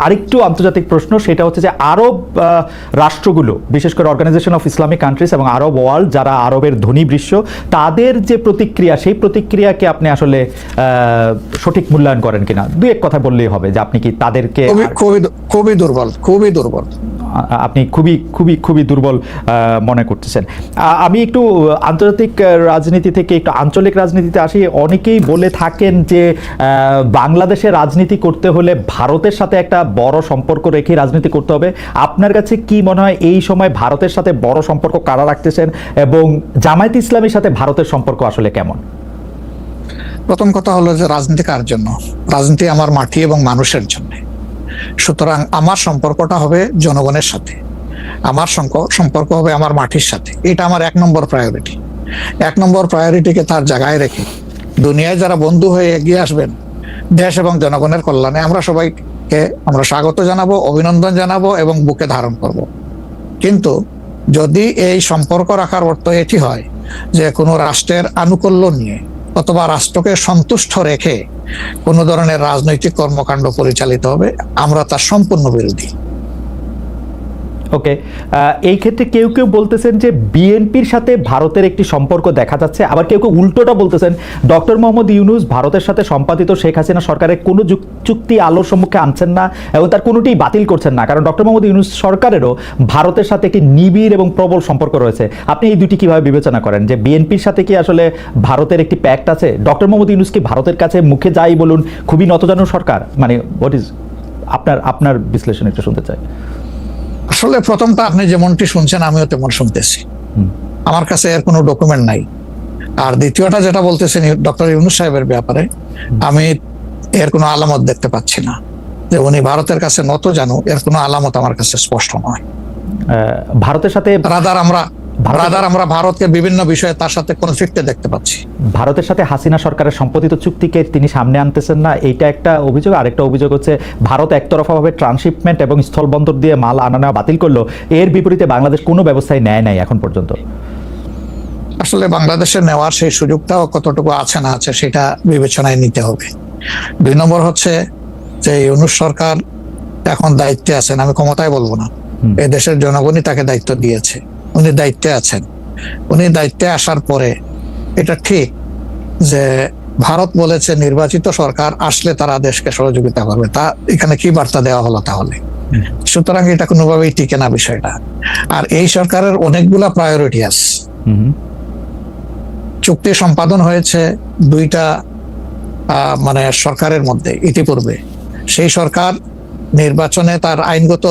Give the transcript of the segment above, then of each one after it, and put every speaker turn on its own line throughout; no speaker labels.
আরেকটু আন্তর্জাতিক প্রশ্ন, সেটা হচ্ছে যে আরব রাষ্ট্রগুলো, বিশেষ করে অর্গানাইজেশন অফ ইসলামিক কান্ট্রিজ এবং আরব ওয়ার্ল্ড, যারা আরবের ধনী বৃষ্য, তাদের যে প্রতিক্রিয়া, সেই প্রতিক্রিয়াকে আপনি আসলে সঠিক মূল্যায়ন করেন কিনা? দুই এক কথা বললেই হবে যে আপনি কি তাদেরকে
খুবই দুর্বল, খুবই দুর্বল,
আপনি খুবই খুবই খুবই দুর্বল মনে করতেছেন। আমি একটু আন্তর্জাতিক রাজনীতি থেকে একটু আঞ্চলিক রাজনীতিতে আসি। অনেকেই বলে থাকেন যে বাংলাদেশে রাজনীতি করতে হলে ভারতের সাথে একটা বড় সম্পর্ক রেখে রাজনীতি করতে হবে। আপনার কাছে কি মনে হয় এই সময় ভারতের সাথে বড় সম্পর্ক কারা রাখতেছেন, এবং জামায়াত ইসলামীর সাথে ভারতের সম্পর্ক আসলে কেমন?
প্রথম কথা হলো যে রাজনীতি কার জন্য? রাজনীতি আমার মাটি এবং মানুষের জন্য। সুতরাং আমার সম্পর্কটা হবে জনগণের সাথে, আমার সম্পর্ক হবে আমার মাটির সাথে। এটা আমার 1 নম্বর প্রায়োরিটি। 1 নম্বর প্রায়োরিটিকে তার জায়গায় রেখে দুনিয়ায় যারা বন্ধু হয়ে এগিয়ে আসবেন দেশ এবং জনগণের কল্যাণে, আমরা সবাইকে স্বাগত জানাবো, অভিনন্দন জানাবো এবং বুকে ধারণ করব। কিন্তু যদি এই সম্পর্ক রাখার অর্থ এটি হয় যে কোনো রাষ্ট্রের আনুকূল্য নিয়ে অথবা রাষ্ট্রকে সন্তুষ্ট রেখে কোনো ধরনের রাজনৈতিক কর্মকাণ্ড পরিচালিত হবে, আমরা তার সম্পূর্ণ বিরোধী।
ওকে, এই ক্ষেত্রে কেউ কেউ বলতেছেন যে বিএনপির সাথে ভারতের একটি সম্পর্ক দেখা যাচ্ছে, আবার কেউ কেউ উল্টোটা বলতেছেন ডক্টর মোহাম্মদ ইউনূস ভারতের সাথে সম্পাদিত শেখ হাসিনা সরকারের কোনো চুক্তি আলোর সম্মুখে আনছেন না এবং তার কোনোটিই বাতিল করছেন না, কারণ ডক্টর মোহাম্মদ ইউনূস সরকারেরও ভারতের সাথে একটি নিবিড় এবং প্রবল সম্পর্ক রয়েছে। আপনি এই দুটি কিভাবে বিবেচনা করেন, যে বিএনপির সাথে কি আসলে ভারতের একটি প্যাক্ট আছে? ডক্টর মোহাম্মদ ইউনূস কি ভারতের কাছে মুখে যাই বলুন খুবই নতজানু সরকার? মানে হোয়াট ইজ আপনার বিশ্লেষণ একটু শুনতে চাই।
আসলে প্রথমটা আপনি যেমনটি শুনছেন আমিও তেমন শুনতেছি, আমার কাছে এর কোনো ডকুমেন্ট নাই। আর দ্বিতীয়টা যেটা বলতেছেন ডক্টর ইউনূস সাহেবের ব্যাপারে, আমি এর কোনো আলামত দেখতে পাচ্ছি না যে উনি ভারতের কাছে নত জানু, এর কোনো আলামত আমার কাছে স্পষ্ট নয়।
ভারতের সাথে
আমরা ভারতকে বিভিন্ন বিষয়ে তার সাথে কনফ্লিক্টে দেখতে পাচ্ছি।
ভারতের সাথে হাসিনা সরকারের সম্পাদিত চুক্তিকে তিনি সামনে আনতেছেন না, এইটা একটা অভিযোগ। আরেকটা অভিযোগ হচ্ছে ভারত একতরফাভাবে ট্রান্সশিপমেন্ট এবং স্থলবন্দর দিয়ে মাল আনা নেওয়া বাতিল করলো, এর বিপরীতে বাংলাদেশ কোনো ব্যবস্থাই নেয় নাই এখন পর্যন্ত।
আসলে বাংলাদেশের নেওয়ার সেই সুযোগটাও কতটুকু আছে না আছে সেটা বিবেচনায় নিতে হবে। 2 নম্বর হচ্ছে যে ইউনূস সরকার এখন দায়িত্বে আছেন, আমি ক্ষমতায় বলবো না, এই দেশের জনগণই তাকে দায়িত্ব দিয়েছে, উনি দায়িত্বে আছেন। উনি দায়িত্বে আসার পরে এটা ঠিক যে ভারত বলেছে নির্বাচিত সরকার আসলে তারা দেশকে সহযোগিতা করবে, তা এখানে কি বার্তা দেওয়া হলো তাহলে? সুতরাং এটা কোনোভাবেই টিকে না বিষয়টা। আর এই সরকারের অনেকগুলা প্রায়োরিটি আছে। চুক্তি সম্পাদন হয়েছে 2টা সরকারের মধ্যে ইতিপূর্বে। সেই সরকার নির্বাচনে তার আইনগত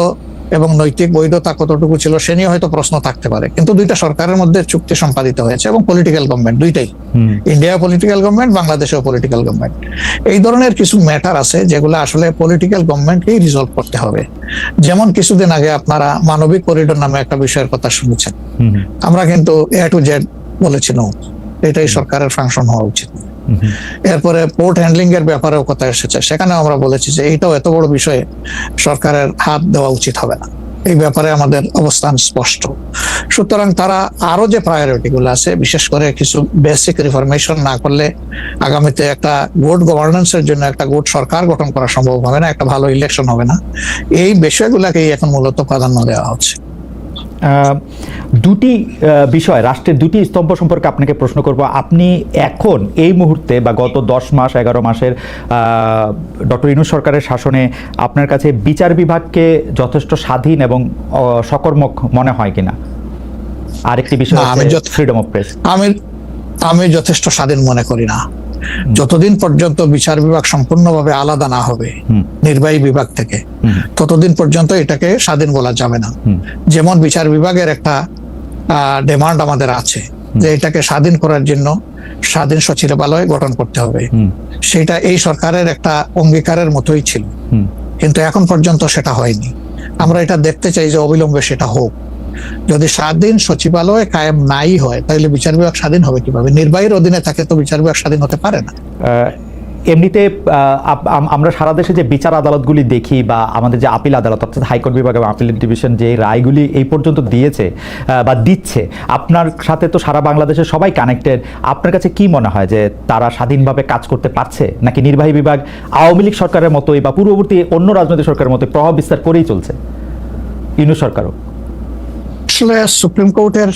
এবং নৈতিক বৈধতা কতটুকু ছিল সে নিয়ে হয়তো প্রশ্ন থাকতে পারে, কিন্তু 2টা সরকারের মধ্যে চুক্তি সম্পাদিত হয়েছে এবং পলিটিক্যাল গভর্নমেন্ট দুইটাই, ইন্ডিয়া পলিটিক্যাল গভর্নমেন্ট, বাংলাদেশেও পলিটিক্যাল গভর্নমেন্ট। এই ধরনের কিছু ম্যাটার আছে যেগুলো আসলে পলিটিক্যাল গভর্নমেন্টকেই রিজলভ করতে হবে। যেমন কিছুদিন আগে আপনারা মানবিক করিডোর নামে একটা বিষয়ের কথা শুনেছেন, আমরা কিন্তু A to Z বলেছি নো, এটাই সরকারের ফাংশন হওয়া উচিত। এরপরে পোর্ট হ্যান্ডলিং এর ব্যাপারেও কথা এসেছে, সেখানেও আমরা বলেছি যে এইটাও এত বড় বিষয়ে সরকারের হাত দেওয়া উচিত হবে না, এই ব্যাপারে আমাদের অবস্থান স্পষ্ট। সুতরাং তারা আরো যে প্রায়োরিটি গুলো আছে, বিশেষ করে কিছু বেসিক রিফরমেশন না করলে আগামীতে একটা গুড গভর্নেন্সের জন্য একটা গুড সরকার গঠন করা সম্ভব হবে না, একটা ভালো ইলেকশন হবে না, এই বিষয়গুলোকেই এখন মূলত প্রাধান্য দেওয়া হচ্ছে।
দুটি বিষয়, রাষ্ট্রের দুটি স্তম্ভ সম্পর্কে আপনাকে প্রশ্ন করব। আপনি এখন এই মুহূর্তে বা গত 10 মাস 11 মাসের ডক্টর ইউনূস সরকারের শাসনে আপনার কাছে বিচার বিভাগকে যথেষ্ট স্বাধীন এবং সকর্মক মনে হয় কিনা? আরেকটি বিষয় ফ্রিডম অফ প্রেস।
আমি যথেষ্ট স্বাধীন মনে করি না। যতদিন পর্যন্ত বিচার বিভাগ সম্পূর্ণভাবে আলাদা না হবে নির্বাহী বিভাগ থেকে, ততদিন পর্যন্ত এটাকে স্বাধীন বলা যাবে না। যেমন বিচার বিভাগের একটা ডিমান্ড আমাদের আছে যে এটাকে স্বাধীন করার জন্য স্বাধীন সচিবালয় গঠন করতে হবে, সেটা এই সরকারের একটা অঙ্গীকারের মতোই ছিল, কিন্তু এখন পর্যন্ত সেটা হয়নি। আমরা এটা দেখতে চাই যে অবিলম্বে সেটা হোক। যদি স্বাধীন সচিবালয় কায়েম নাই হয় তাহলে বিচার বিভাগ স্বাধীন হবে কিভাবে? নির্বাহীর অধীনে থাকে তো বিচার বিভাগ স্বাধীন হতে পারে না।
এমনিতে আমরা সারা দেশে যে বিচার আদালতগুলি দেখি বা আমাদের যে আপিল আদালত অর্থাৎ হাইকোর্ট বিভাগ এবং আপিল ডিভিশন যে রায়গুলি এই পর্যন্ত দিয়েছে বা দিচ্ছে, আপনার সাথে তো সারা বাংলাদেশের সবাই কানেক্টেড, আপনার কাছে কি মনে হয় যে তারা স্বাধীনভাবে কাজ করতে পারছে, নাকি নির্বাহী বিভাগ আওয়ামী লীগ সরকারের মতোই বা পূর্ববর্তী অন্য রাজনৈতিক সরকারের মতোই প্রভাব বিস্তার করেই চলছে? ইউনূস সরকারও
আসলে সুপ্রিম কোর্টের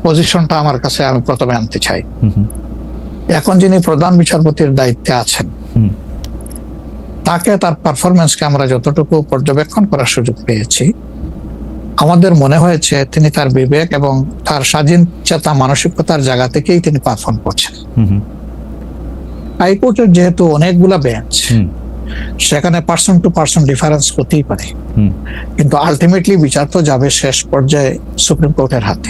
পজিশনটা আমার কাছে আমি প্রথমে আনতে চাই। এখন যিনি প্রধান বিচারপতির দায়িত্বে আছেন, তাকে তার পারফরমেন্সকে আমরা যতটুকু পর্যবেক্ষণ করার সুযোগ পেয়েছি, আমাদের মনে হয়েছে তিনি তার বিবেক এবং তার স্বাধীন চেতা মানসিকতার জায়গা থেকেই তিনি পারফর্ম করছেন। হাইকোর্টের যেহেতু অনেকগুলা বেঞ্চ, সেখানে পার্সন টু পার্সন ডিফারেন্স হতেই পারে, কিন্তু আলটিমেটলি বিচার তো যাবে শেষ পর্যায়ে সুপ্রিম কোর্টের হাতে।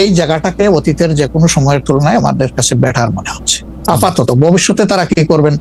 এই জায়গাটাকে অতীতের যে কোনো সময়ের তুলনায় আমাদের কাছে বেটার মনে হচ্ছে। আপাতত ভবিষ্যতে তারা কি করবেন